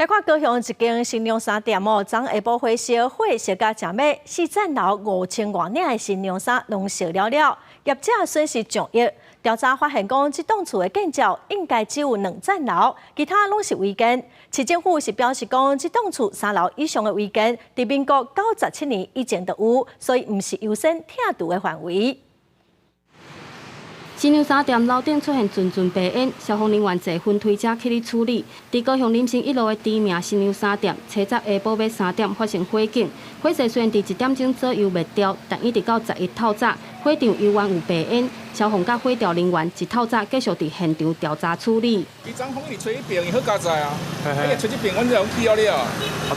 来看高雄一间新娘衫店昨下晡火烧，火烧甲正尾，4层楼5000多领的新娘衫拢烧了了，业者损失上亿。调查发现，这栋厝的建筑应该只有2层楼，其他拢是违建。市政府是表示这栋厝3楼以上的违建，在民国97年以前就有，所以不是优先拆除的范围。 新娘衫店楼顶出现阵阵白烟，消防人员坐分推车去处理。在高雄林森1路的知名新娘衫店，早下晡要3点发生火警，火势虽然在1点钟左右灭掉，但一直到11透早，火场依然有白烟。消防甲火调人员1透早继续伫现场调查处理。伊昨风伊吹一边，伊好加载啊，伊吹一边，阮就拢去了了。啊，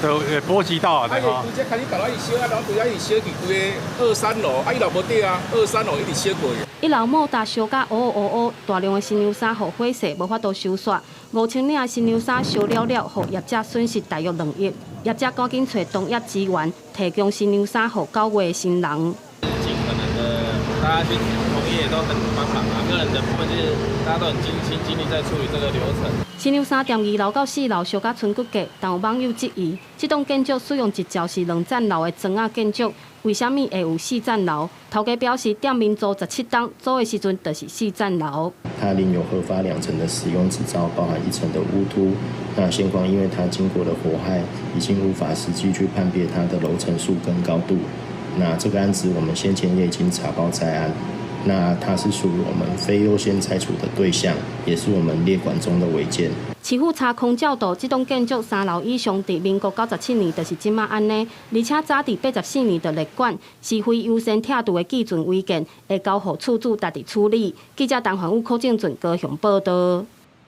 就会波及到啊，对啊，伊直接开始搞啊，伊烧啊，然后规啊伊烧去规个2、3楼，啊伊楼无底啊，2、3楼一直烧过。1楼某搭烧甲乌乌，大量的新娘衫互火势无法度收煞，5000领的新娘衫烧了了，互业者损失大约2亿。业者赶紧找同业资源，提供新娘衫互9月的新人。尽可能的，大家去同业都很帮忙啊，个人的部分就是大家都很尽心尽力在处理这个流程。新娘衫店2楼到4楼烧甲剩骨架，但有网友质疑，这栋建筑使用一条是2层楼的砖仔建筑，为什么会有4层楼？头家表示，店面租17栋，租的时阵就是4层楼。它另有核发2层的使用执照，包含1层的屋突。那现况因为它经过了火害，已经无法实际去判别它的楼层数跟高度。那这个案子我们先前也已经查报在案。 那它是属于我们非优先拆除的对象，也是我们列管中的违建。市府查空照度，这栋建筑3楼以上，在民国97年就是即马安尼，而且早在84年就列管，是非优先拆除的基准违建，会交予处长家己处理。记者陈焕武、柯正俊高雄报道。